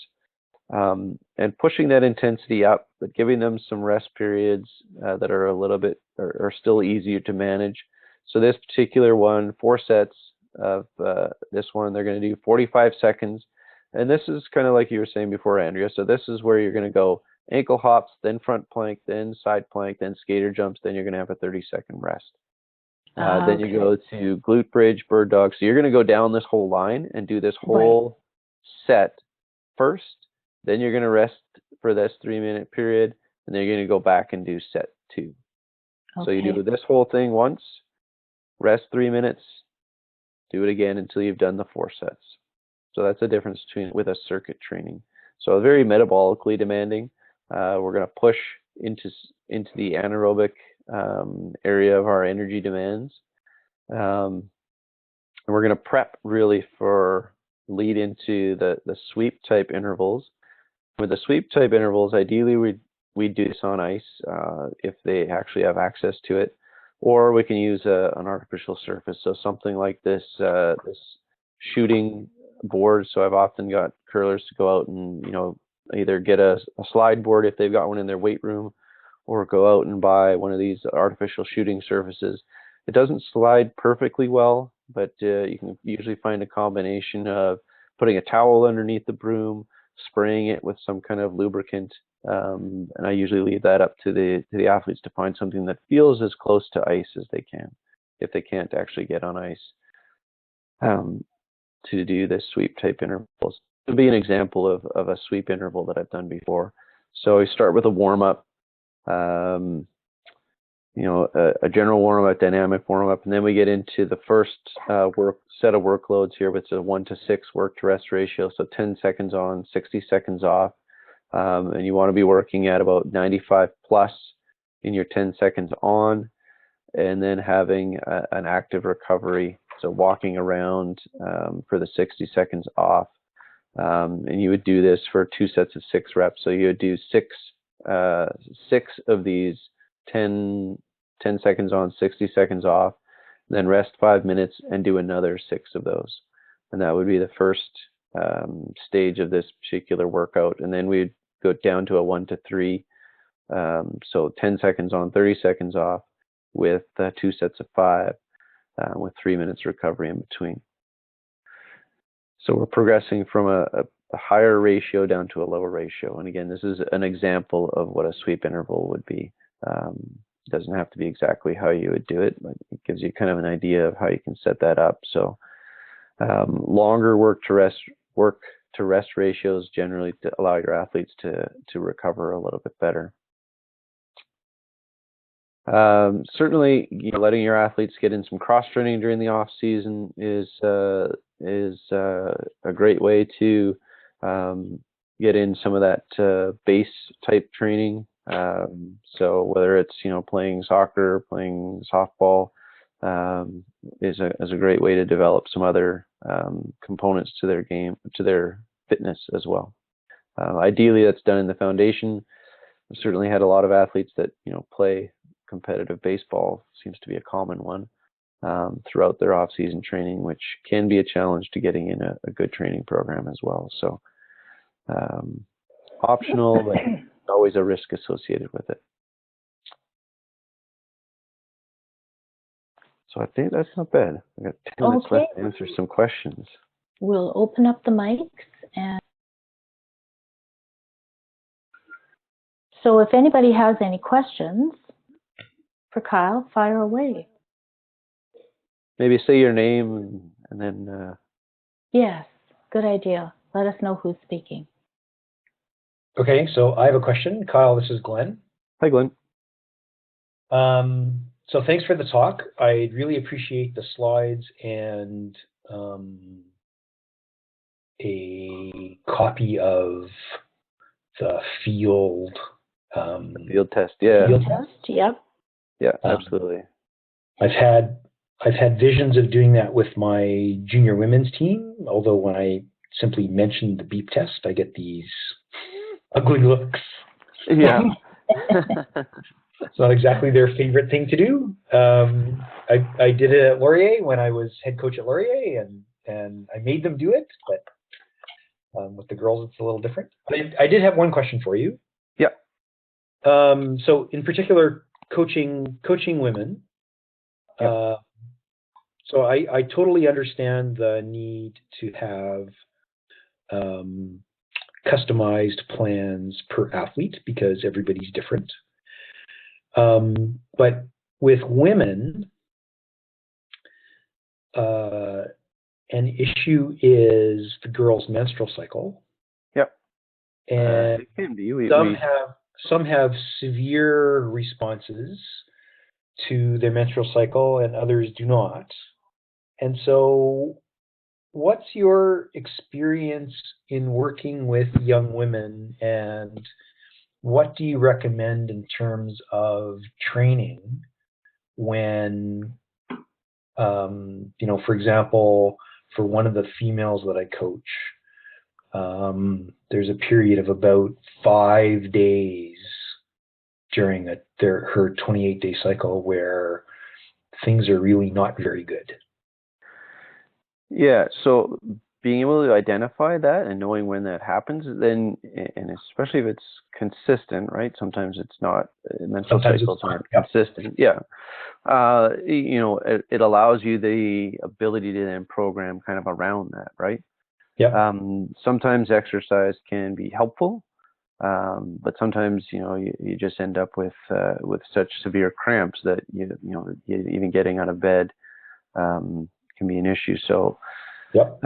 B: and pushing that intensity up, but giving them some rest periods that are a little bit, are still easier to manage. So this particular one, 4 sets of this one, they're going to do 45 seconds. And this is kind of like you were saying before, Andrea. So this is where you're going to go ankle hops, then front plank, then side plank, then skater jumps, then you're going to have a 30-second rest. Then you go to glute bridge, bird dog. So you're going to go down this whole line and do this whole set first. Then you're going to rest for this 3-minute period, and then you're going to go back and do set 2. So you do this whole thing once, rest 3 minutes, do it again until you've done the 4 sets. So that's the difference with a circuit training. So very metabolically demanding. We're going to push into the anaerobic area of our energy demands. And we're going to prep really for lead into the sweep type intervals. With the sweep type intervals, ideally we do this on ice if they actually have access to it, or we can use an artificial surface. So something like this shooting board. So I've often got curlers to go out and either get a slide board if they've got one in their weight room, or go out and buy one of these artificial shooting surfaces. It doesn't slide perfectly well, but you can usually find a combination of putting a towel underneath the broom, spraying it with some kind of lubricant, and I usually leave that up to the athletes to find something that feels as close to ice as they can, if they can't actually get on ice, to do this sweep type intervals. It would be an example of a sweep interval that I've done before. So we start with a warm up, a general warm up, dynamic warm up, and then we get into the first set of workloads here, which is a 1 to 6 work to rest ratio. So 10 seconds on, 60 seconds off, and you want to be working at about 95 plus in your 10 seconds on, and then having an active recovery. So walking around for the 60 seconds off. And you would do this for 2 sets of 6 reps. So you would do six of these 10 seconds on, 60 seconds off, then rest 5 minutes and do another 6 of those. And that would be the first stage of this particular workout. And then we'd go down to a 1 to 3. So 10 seconds on, 30 seconds off with 2 sets of 5 with 3 minutes recovery in between. So we're progressing from a higher ratio down to a lower ratio. And again, this is an example of what a sweep interval would be. It doesn't have to be exactly how you would do it, but it gives you kind of an idea of how you can set that up. So longer work to rest ratios generally to allow your athletes to recover a little bit better. Certainly, letting your athletes get in some cross training during the off season is a great way to get in some of that base type training. So whether it's playing soccer, playing softball, is a great way to develop some other components to their game, to their fitness as well. Ideally, that's done in the foundation. I've certainly had a lot of athletes that play competitive baseball, seems to be a common one, throughout their off-season training, which can be a challenge to getting in a good training program as well. So optional, but always a risk associated with it. So I think that's not bad. I've got 10 minutes left to answer some questions.
A: We'll open up the mics. And so if anybody has any questions for Kyle, fire away.
B: Maybe say your name and then...
A: Yes, good idea. Let us know who's speaking.
D: Okay, so I have a question. Kyle, this is Glenn.
B: Hi, Glenn.
D: So thanks for the talk. I really appreciate the slides and a copy of the field
B: test. Yeah.
A: Field test. Yep.
B: Yeah, absolutely.
D: I've had visions of doing that with my junior women's team. Although when I simply mention the beep test, I get these ugly looks.
B: Yeah.
D: It's not exactly their favorite thing to do. I did it at Laurier when I was head coach at Laurier, and I made them do it, but with the girls it's a little different. I did have one question for you.
B: Yeah.
D: So in particular, coaching women.
B: Yeah.
D: So I totally understand the need to have customized plans per athlete because everybody's different. But with women, an issue is the girl's menstrual cycle.
B: Yep.
D: And
B: it can be.
D: Some have severe responses to their menstrual cycle and others do not. And so what's your experience in working with young women, and what do you recommend in terms of training when, for example, for one of the females that I coach, there's a period of about 5 days during her 28-day cycle where things are really not very good.
B: Yeah, so being able to identify that and knowing when that happens, then, and especially if it's consistent, right? Sometimes it's not, menstrual cycles aren't consistent. Yeah. It allows you the ability to then program kind of around that, right?
D: Yeah.
B: Sometimes exercise can be helpful, but sometimes, you just end up with such severe cramps that, even getting out of bed can be an issue. So,
D: yep.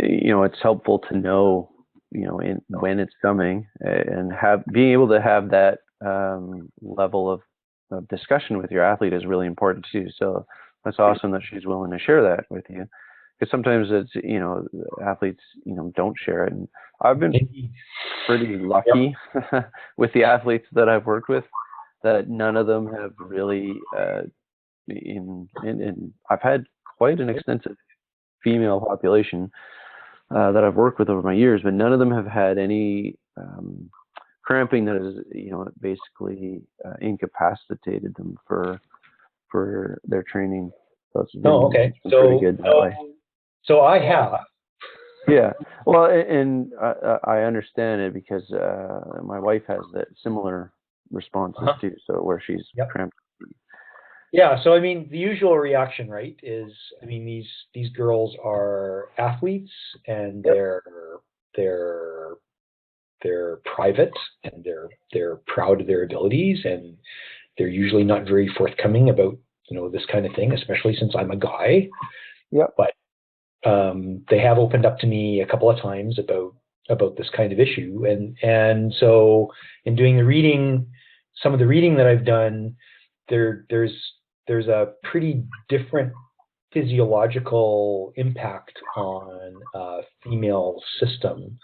B: It's helpful to know, when it's coming, and being able to have that level of discussion with your athlete is really important too. So that's awesome that she's willing to share that with you, because sometimes it's, athletes, don't share it. And I've been pretty lucky with the athletes that I've worked with, that none of them have really, I've had quite an extensive female population that I've worked with over my years, but none of them have had any cramping that has, basically incapacitated them for their training. So it's been, pretty good that way.
D: So I have.
B: Yeah, well, and I understand it because my wife has that similar responses too. So where she's cramped.
D: Yeah, so the usual reaction, right, is these girls are athletes, and they're private, and they're proud of their abilities, and they're usually not very forthcoming about this kind of thing, especially since I'm a guy.
B: Yep.
D: But they have opened up to me a couple of times about this kind of issue, and so in doing the reading, some of the reading that I've done, there's a pretty different physiological impact on a female system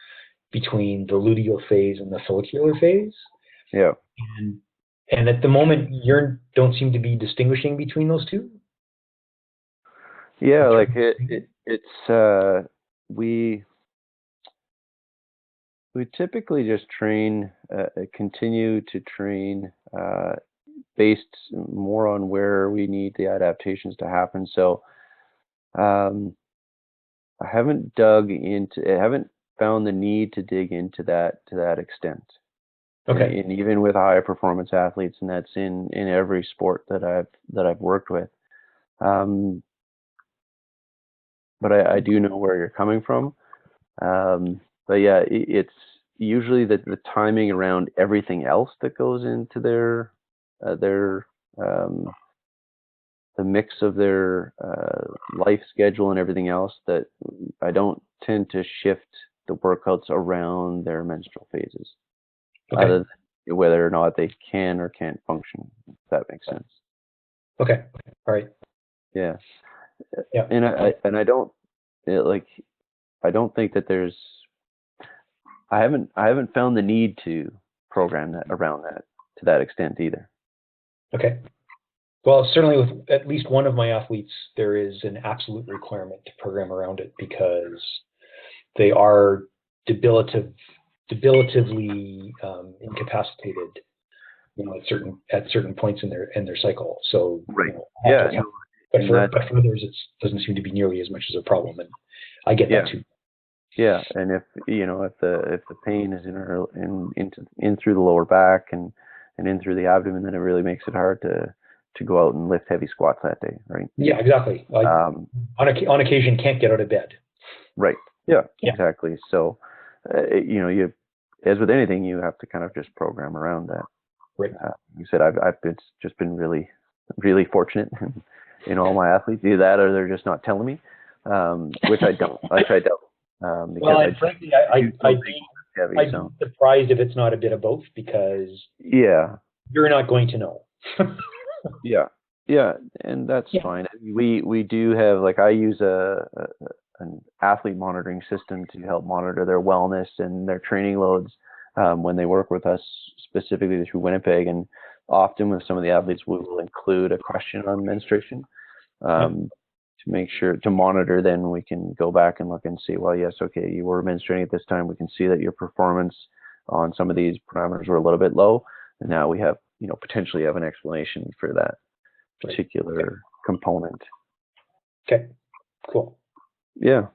D: between the luteal phase and the follicular phase.
B: Yeah.
D: And at the moment, you don't seem to be distinguishing between those two.
B: Yeah, like it's we typically just train, continue to train based more on where we need the adaptations to happen. So I haven't found the need to dig into that to that extent.
D: Okay.
B: And even with high performance athletes, and that's in every sport that I've worked with. But I do know where you're coming from. But yeah, it's usually the timing around everything else that goes into their the mix of their life schedule and everything else, that I don't tend to shift the workouts around their menstrual phases, other than whether or not they can or can't function, if that makes sense.
D: Okay. All right.
B: Yeah.
D: Yeah.
B: And I don't think that there's, I haven't found the need to program that around that to that extent either. Okay.
D: Well, certainly with at least one of my athletes, there is an absolute requirement to program around it, because they are debilitatively incapacitated, at certain points in their cycle. So
B: right. Yeah.
D: But for others, it doesn't seem to be nearly as much as a problem, and I get that too.
B: Yeah, and if the pain is in through the lower back and in through the abdomen, then it really makes it hard to go out and lift heavy squats that day, right?
D: Yeah, exactly. On occasion, can't get out of bed.
B: Right. Yeah. Exactly. So, you, as with anything, you have to kind of just program around that.
D: Right.
B: You said I've just been really, really fortunate in all my athletes. Either that, or they're just not telling me, which I don't.
D: Frankly, I'd be surprised if it's not a bit of both, because you're not going to know.
B: Yeah, and that's fine. We do have, like, I use an athlete monitoring system to help monitor their wellness and their training loads when they work with us, specifically through Winnipeg. And often with some of the athletes, we will include a question on menstruation. To make sure to monitor, then we can go back and look and see, well, yes, okay, you were menstruating at this time. We can see that your performance on some of these parameters were a little bit low, and now we have, potentially have an explanation for that particular component.
D: Okay, cool.
B: Yeah,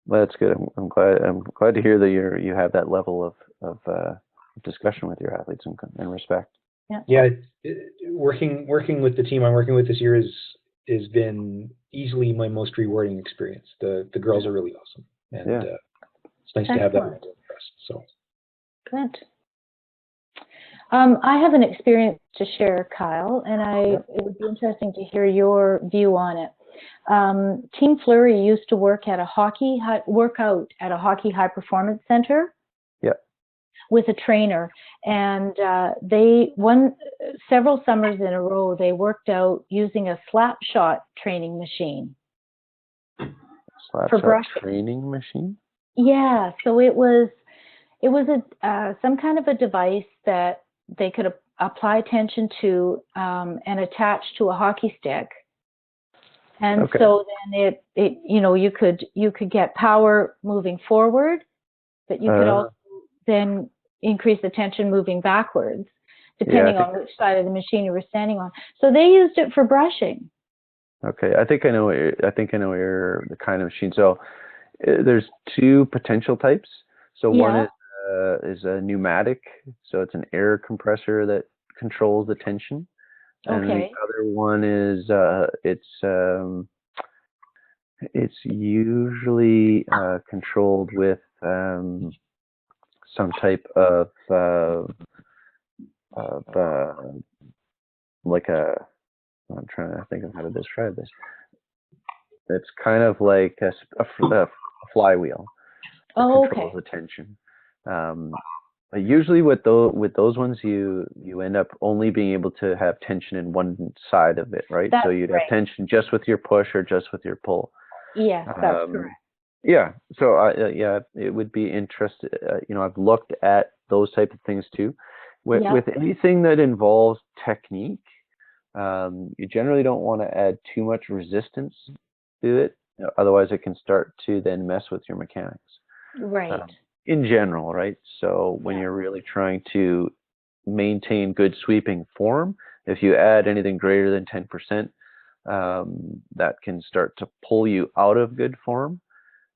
B: that's good. I'm glad to hear that you have that level of discussion with your athletes and respect.
D: Yeah. Working with the team I'm working with this year has been easily my most rewarding experience. The girls are really awesome, and it's nice to have that level of trust. So
A: good. I have an experience to share, Kyle, and it would be interesting to hear your view on it. Team Fleury used to work at work out at a hockey high performance center. With a trainer, and they won several summers in a row. They worked out using a slap shot training machine.
B: Slap shot training machine?
A: Yeah, so it was some kind of a device that they could apply tension to and attach to a hockey stick. And so then you could get power moving forward, but you could also then increase the tension moving backwards, depending on which side of the machine you were standing on. So they used it for brushing.
B: Okay, I think I know the kind of machine. So there's two potential types. So one is a pneumatic, so it's an air compressor that controls the tension. And the other one is it's usually controlled with some type of like I'm trying to think of how to describe this. It's kind of like a flywheel that
A: Oh,
B: controls
A: okay.
B: the tension. But usually with those ones, you end up only being able to have tension in one side of it, right?
A: That's
B: So you'd have
A: right.
B: tension just with your push or just with your pull.
A: Yes, that's correct.
B: Yeah. So yeah, it would be interesting. I've looked at those type of things too. With anything that involves technique, you generally don't want to add too much resistance to it. Otherwise, it can start to then mess with your mechanics.
A: Right.
B: In general, right? So when you're really trying to maintain good sweeping form, if you add anything greater than 10%, that can start to pull you out of good form.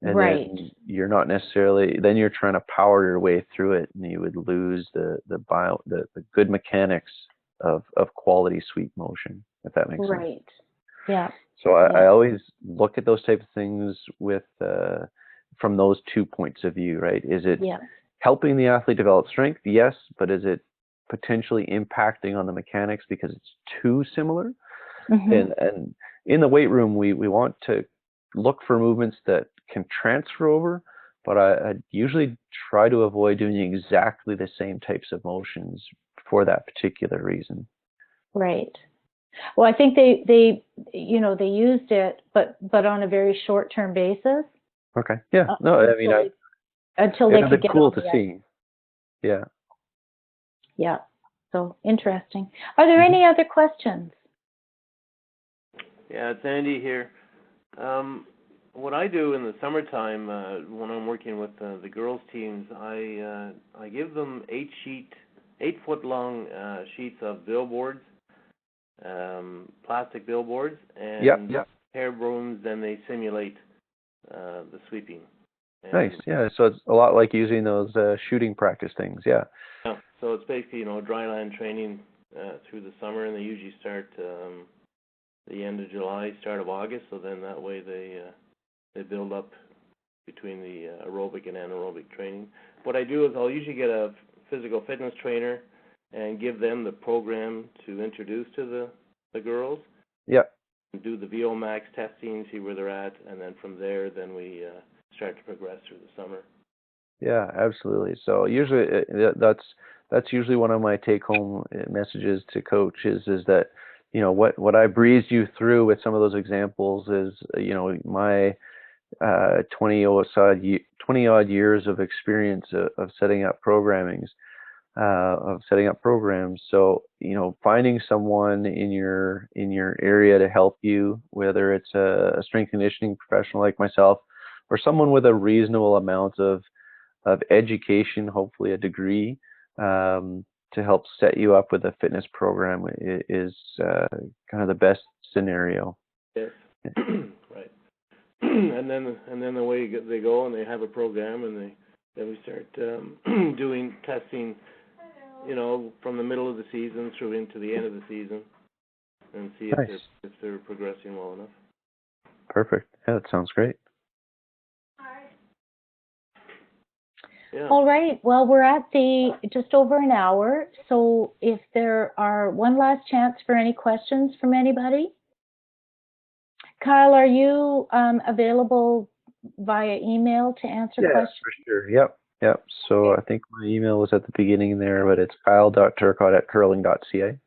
B: And then you're not necessarily, then you're trying to power your way through it, and you would lose the good mechanics of quality sweep motion, if that makes sense.
A: Right. Yeah.
B: So I always look at those type of things with from those 2 points of view, right? Is it helping the athlete develop strength? Yes, but is it potentially impacting on the mechanics because it's too similar? And in the weight room, we want to look for movements that can transfer over, but I usually try to avoid doing exactly the same types of motions for that particular reason. Right.
A: Well, I think they used it, but on a very short-term basis.
B: Okay. Yeah. No, I mean,
A: until they could get
B: cool to see. Yeah.
A: Yeah. So interesting. Are there any other questions?
C: Yeah, it's Andy here. What I do in the summertime when I'm working with the girls' teams, I give them 8-foot-long sheets of billboards, plastic billboards, and hair brooms. Then they simulate the sweeping. And
B: nice. Yeah. So it's a lot like using those shooting practice things. Yeah.
C: Yeah. So it's basically dry land training through the summer, and they usually start the end of July, start of August. So then that way they build up between the aerobic and anaerobic training. What I do is I'll usually get a physical fitness trainer and give them the program to introduce to the girls.
B: Yep.
C: Do the VO-max testing, see where they're at, and then from there, then we start to progress through the summer.
B: Yeah, absolutely. So usually that's usually one of my take-home messages to coaches is that what I breezed you through with some of those examples is my 20 odd years of experience of setting up programs. So finding someone in your area to help you, whether it's a strength conditioning professional like myself, or someone with a reasonable amount of education, hopefully a degree, to help set you up with a fitness program is kind of the best scenario.
C: Yes. Right. and then the way they go and they have a program, and then we start doing testing, from the middle of the season through into the end of the season, and see if they're progressing well enough.
B: Perfect. Yeah, that sounds great.
C: Yeah.
A: All right. Well, we're at just over an hour. So if there are one last chance for any questions from anybody. Kyle, are you available via email to answer questions?
B: For sure. Yep. So I think my email was at the beginning there, but it's kyle.turcotte@curling.ca.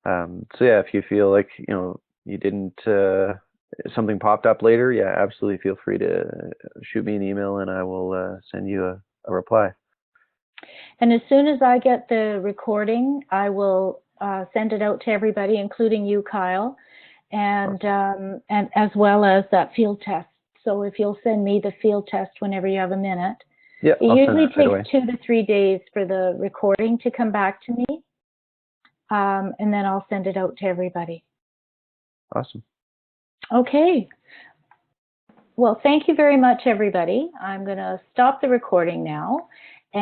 B: So yeah, if you feel like, you didn't, something popped up later, yeah, absolutely feel free to shoot me an email and I will send you a reply.
A: And as soon as I get the recording, I will send it out to everybody, including you, Kyle, and as well as that field test. So if you'll send me the field test whenever you have a minute.
B: Yeah,
A: it usually takes 2 to 3 days for the recording to come back to me, and then I'll send it out to everybody.
B: Awesome.
A: Okay. Well, thank you very much, everybody. I'm going to stop the recording now,